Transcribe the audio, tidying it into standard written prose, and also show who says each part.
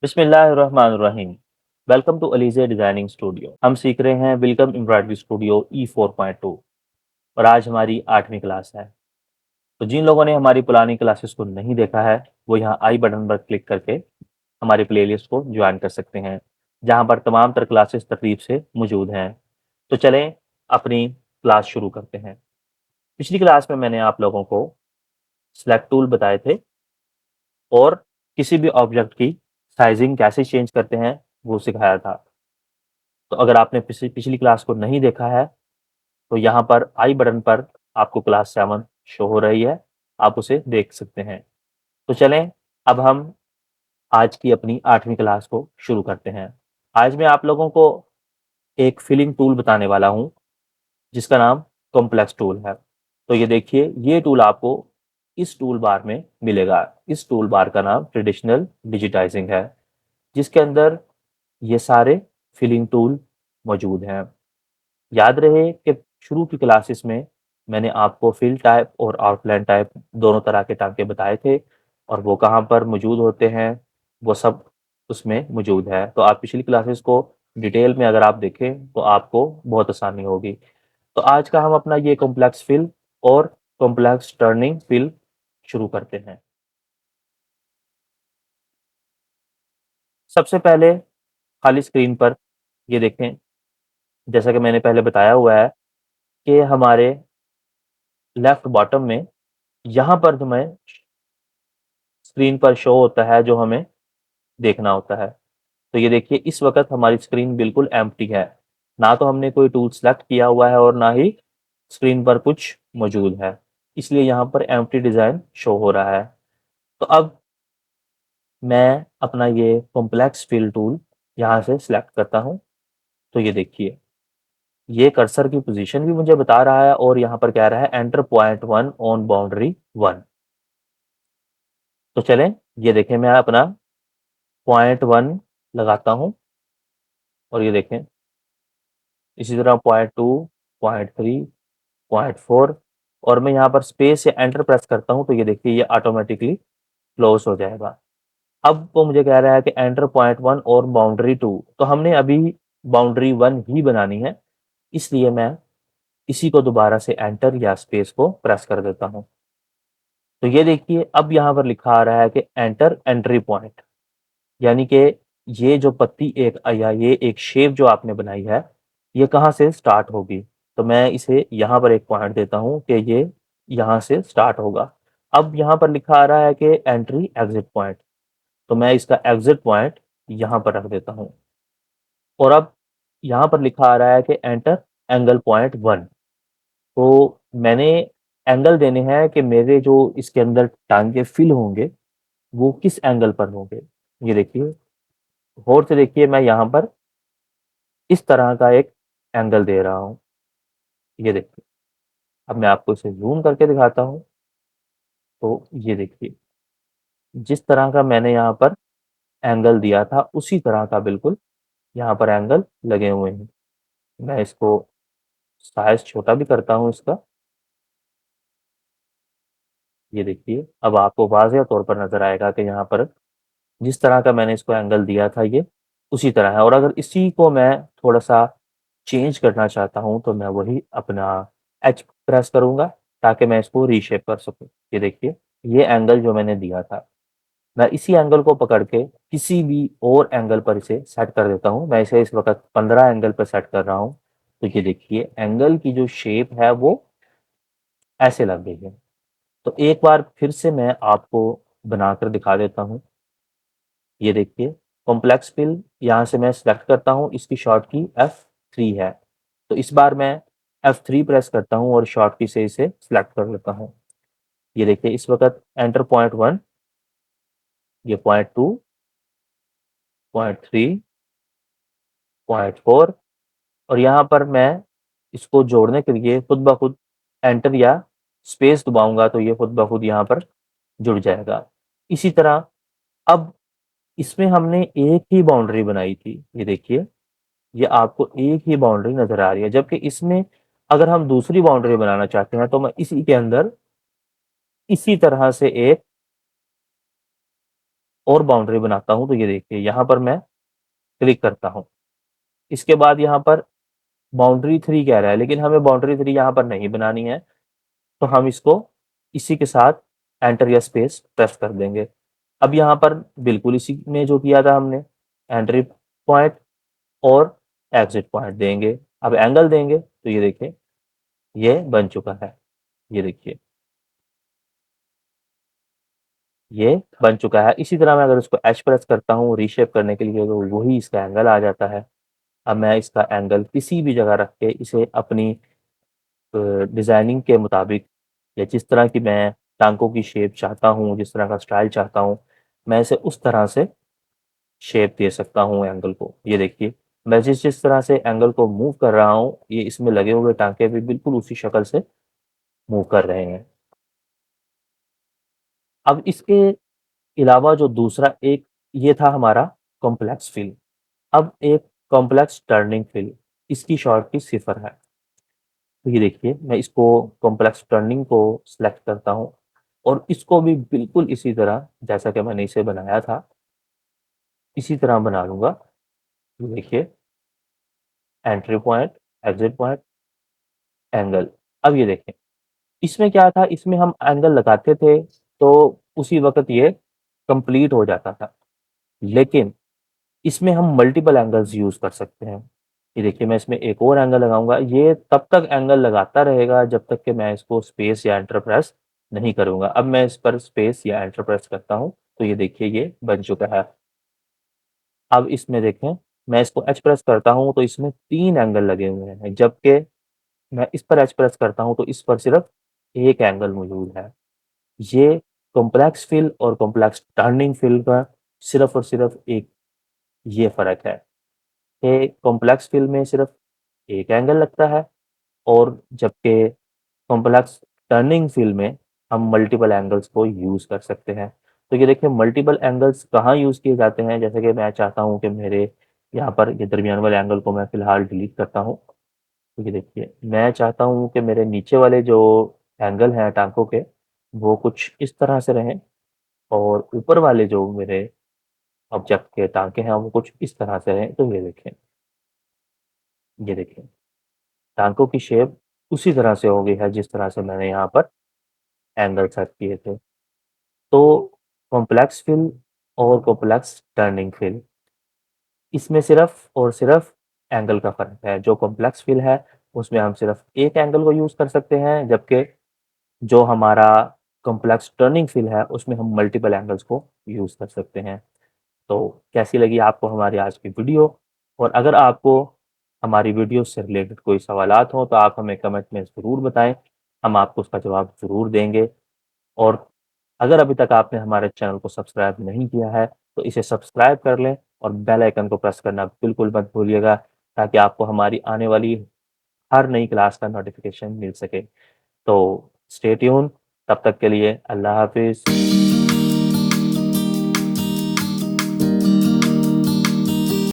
Speaker 1: बिस्मिल्लाहिर्रहमानिर्रहीम। Welcome to Alizeh designing studio. हम सीख रहे हैं वेलकम एम्ब्रॉयडरी स्टूडियो E4.2 और आज हमारी 8वीं क्लास है। तो जिन लोगों ने हमारी पुरानी क्लासेस को नहीं देखा है, वो यहाँ आई बटन पर क्लिक करके हमारी प्लेलिस्ट को ज्वाइन कर सकते हैं, जहाँ पर तमाम तर क्लासेस तरतीब से मौजूद हैं। तो चलें अपनी क्लास शुरू करते हैं। पिछली क्लास में मैंने आप लोगों को सेलेक्ट टूल बताए थे और किसी भी ऑब्जेक्ट की साइजिंग कैसे चेंज करते हैं, वो सिखाया था। तो अगर आपने पिछली पिछली क्लास को नहीं देखा है, तो यहाँ पर आई बटन पर आपको क्लास 7 शो हो रही है, आप उसे देख सकते हैं। तो चलें, अब हम आज की अपनी 8वीं क्लास को शुरू करते हैं। आज मैं आप लोगों को एक फिलिंग टूल बताने वाला हूँ, जिसका नाम कॉम्प्लेक्स टूल है। तो ये देखिए, ये टूल आपको इस टूल बार में मिलेगा। इस टूल बार का नाम ट्रेडिशनल डिजिटाइजिंग है, जिसके अंदर ये सारे फिलिंग टूल मौजूद हैं। याद रहे कि शुरू की क्लासेस में मैंने आपको फिल टाइप और आउटलाइन टाइप दोनों तरह के टाँके बताए थे और वो कहाँ पर मौजूद होते हैं, वो सब उसमें मौजूद है। तो आप पिछली क्लासेस को डिटेल में अगर आप देखें, तो आपको बहुत आसानी होगी। तो आज का हम अपना ये कॉम्प्लेक्स फिल और कॉम्प्लेक्स टर्निंग फिल शुरू करते हैं। सबसे पहले खाली स्क्रीन पर ये देखें, जैसा कि मैंने पहले बताया हुआ है कि हमारे लेफ्ट बॉटम में यहाँ पर हमें स्क्रीन पर शो होता है जो हमें देखना होता है। तो ये देखिए, इस वक़्त हमारी स्क्रीन बिल्कुल एम्प्टी है। ना तो हमने कोई टूल सेलेक्ट किया हुआ है और ना ही स्क्रीन पर कुछ मौजूद है। इसलिए यहाँ पर एम्प्टी डिज़ाइन शो हो रहा है। तो अब मैं अपना ये कॉम्प्लेक्स फिल टूल यहाँ से सेलेक्ट करता हूँ। तो ये देखिए, ये कर्सर की पोज़ीशन भी मुझे बता रहा है और यहाँ पर कह रहा है एंटर पॉइंट 1 ऑन बाउंड्री 1। तो चलें, ये देखें, मैं अपना पॉइंट 1 लगाता हूँ और ये देखें, इसी तरह पॉइंट 2, पॉइंट 3, पॉइंट 4 और मैं यहाँ पर स्पेस या एंटर प्रेस करता हूँ, तो ये देखिए, ये ऑटोमेटिकली क्लोज़ हो जाएगा। अब वो मुझे कह रहा है कि एंटर पॉइंट 1 और बाउंड्री 2, तो हमने अभी बाउंड्री 1 ही बनानी है, इसलिए मैं इसी को दोबारा से एंटर या स्पेस को प्रेस कर देता हूँ। तो ये देखिए, अब यहाँ पर लिखा आ रहा है कि एंटर एंट्री पॉइंट, यानी कि ये जो पत्ती एक या ये एक शेप जो आपने बनाई है, ये कहाँ से स्टार्ट होगी। तो मैं इसे यहाँ पर एक पॉइंट देता हूँ कि ये यहाँ से स्टार्ट होगा। अब यहाँ पर लिखा आ रहा है कि एंट्री एग्जिट पॉइंट, तो मैं इसका एग्जिट पॉइंट यहाँ पर रख देता हूँ। और अब यहाँ पर लिखा आ रहा है कि एंटर एंगल पॉइंट 1, तो मैंने एंगल देने हैं कि मेरे जो इसके अंदर टाँगे फिल होंगे, वो किस एंगल पर होंगे। ये देखिए, गौर से देखिए, मैं यहाँ पर इस तरह का एक एंगल दे रहा हूँ। ये देखिए, अब मैं आपको इसे ज़ूम करके दिखाता हूँ। तो ये देखिए, जिस तरह का मैंने यहाँ पर एंगल दिया था, उसी तरह का बिल्कुल यहाँ पर एंगल लगे हुए हैं। मैं इसको साइज़ छोटा भी करता हूँ इसका। ये देखिए, अब आपको वाज़ेह तौर पर नज़र आएगा कि यहाँ पर जिस तरह का मैंने इसको एंगल दिया था, ये उसी तरह है। और अगर इसी को मैं थोड़ा-सा चेंज करना चाहता हूँ, तो मैं वही अपना एच प्रेस करूँगा, ताकि मैं इसको रीशेप कर सकूँ। ये देखिए, ये एंगल जो मैंने दिया था, मैं इसी एंगल को पकड़ के किसी भी और एंगल पर इसे सेट कर देता हूँ। मैं इसे इस वक़्त 15 एंगल पर सेट कर रहा हूँ। तो ये देखिए, एंगल की जो शेप है, वो ऐसे लग गई है। तो एक बार फिर से मैं आपको बनाकर दिखा देता हूँ। ये देखिए, कॉम्प्लेक्स फिल यहाँ से मैं सेलेक्ट करता हूँ, इसकी शॉर्ट की F3 है। तो इस बार मैं F3 प्रेस करता हूँ और शॉर्ट की से इसे सेलेक्ट कर लेता हूँ। ये देखिए, इस वक़्त एंटर पॉइंट 1, ये पॉइंट 2, पॉइंट 3, पॉइंट 4 और यहाँ पर मैं इसको जोड़ने के लिए खुद ब खुद एंटर या स्पेस दबाऊँगा, तो ये खुद ब खुद यहाँ पर जुड़ जाएगा। इसी तरह अब इसमें हमने एक ही बाउंड्री बनाई थी। ये देखिए, ये आपको एक ही बाउंड्री नज़र आ रही है, जबकि इसमें अगर हम दूसरी बाउंड्री बनाना चाहते हैं, तो मैं इसी के अंदर इसी तरह से एक और बाउंड्री बनाता हूँ, तो ये देखिए यहाँ पर मैं क्लिक करता हूँ। इसके बाद यहाँ पर बाउंड्री 3 कह रहा है, लेकिन हमें बाउंड्री 3 यहाँ पर नहीं बनानी है, तो हम इसको इसी के साथ एंटर या स्पेस प्रेस कर देंगे। अब यहाँ पर बिल्कुल इसी में जो किया था हमने, एंट्री पॉइंट और एग्ज़िट पॉइंट देंगे। अब एंगल देंगे, तो ये देखिए, ये बन चुका है। ये देखिए, ये बन चुका है। इसी तरह मैं अगर इसको एच प्रेस करता हूँ रीशेप करने के लिए, तो वही इसका एंगल आ जाता है। अब मैं इसका एंगल किसी भी जगह रख के इसे अपनी डिज़ाइनिंग के मुताबिक, या जिस तरह की मैं टाँगों की शेप चाहता हूँ, जिस तरह का स्टाइल चाहता हूँ, मैं इसे उस तरह से शेप दे सकता हूँ एंगल को। ये देखिए, मैं जिस-जिस तरह से एंगल को मूव कर रहा हूँ, ये इसमें लगे हुए टाँके भी बिल्कुल उसी शक्ल से मूव कर रहे हैं। अब इसके अलावा जो दूसरा एक ये था हमारा कॉम्प्लेक्स फिल। अब एक कॉम्प्लेक्स टर्निंग फिल, इसकी शॉर्ट की सिफ़र है। तो ये देखिए, मैं इसको कॉम्प्लेक्स टर्निंग को सिलेक्ट करता हूँ और इसको भी बिल्कुल इसी तरह जैसा कि मैंने इसे बनाया था, इसी तरह बना लूँगा। ये देखिए, entry point, exit point, angle. अब ये देखें, इसमें क्या था, इसमें हम एंगल लगाते थे, तो उसी वक़्त ये कंप्लीट हो जाता था। लेकिन इसमें हम मल्टीपल एंगल्स यूज़ कर सकते हैं। ये देखिए, मैं इसमें एक और एंगल लगाऊँगा, ये तब तक एंगल लगाता रहेगा जब तक कि मैं इसको स्पेस या एंटर प्रेस नहीं करूँगा। अब मैं इस पर स्पेस या एंटर प्रेस करता हूँ, तो ये देखिए ये बन चुका है। अब इसमें देखें, मैं इसको एच प्रेस करता हूँ तो इसमें 3 एंगल लगे हुए हैं, जबकि मैं इस पर एच प्रेस करता हूँ तो इस पर सिर्फ़ 1 एंगल मौजूद है। ये कॉम्प्लेक्स फिल और कॉम्प्लेक्स टर्निंग फिल का सिर्फ़ और सिर्फ़ एक ये फ़र्क है। कि कॉम्प्लेक्स फ़िल में सिर्फ़ एक एंगल लगता है और जबकि कॉम्प्लेक्स टर्निंग फ़िल में हम मल्टीपल एंगल्स को यूज़ कर सकते हैं। तो ये देखिए, मल्टीपल एंगल्स कहाँ यूज़ किए जाते हैं, जैसे कि मैं चाहता हूँ कि मेरे यहाँ पर ये दरमियान वाले एंगल को मैं फ़िलहाल डिलीट करता हूँ। तो ये देखिए, मैं चाहता हूँ कि मेरे नीचे वाले जो एंगल हैं टाँकों के, वो कुछ इस तरह से रहें और ऊपर वाले जो मेरे ऑब्जेक्ट के टाँके हैं, वो कुछ इस तरह से रहें। तो ये देखिए। टाँगों की शेप उसी तरह से हो गई है जिस तरह से मैंने यहाँ पर एंगल सेट किए थे। तो कॉम्प्लेक्स फिल और कॉम्प्लेक्स टर्निंग फिल, इसमें सिर्फ़ और सिर्फ़ एंगल का फ़र्क है। जो कॉम्प्लेक्स फिल है उसमें हम सिर्फ़ एक एंगल को यूज़ कर सकते हैं, जबकि जो हमारा कॉम्प्लेक्स टर्निंग फिल है उसमें हम मल्टीपल एंगल्स को यूज़ कर सकते हैं। तो कैसी लगी आपको हमारी आज की वीडियो? और अगर आपको हमारी वीडियो से रिलेटेड कोई सवालात हों, तो आप हमें कमेंट में ज़रूर बताएँ, हम आपको उसका जवाब ज़रूर देंगे। और अगर अभी तक आपने हमारे चैनल को सब्सक्राइब नहीं किया है, तो इसे सब्सक्राइब कर लें और बेल आइकन को प्रेस करना बिल्कुल मत भूलिएगा, ताकि आपको हमारी आने वाली हर नई क्लास का नोटिफ़िकेशन मिल सके। तो स्टे ट्यून्ड, तब तक के लिए अल्लाह हाफ़िज़।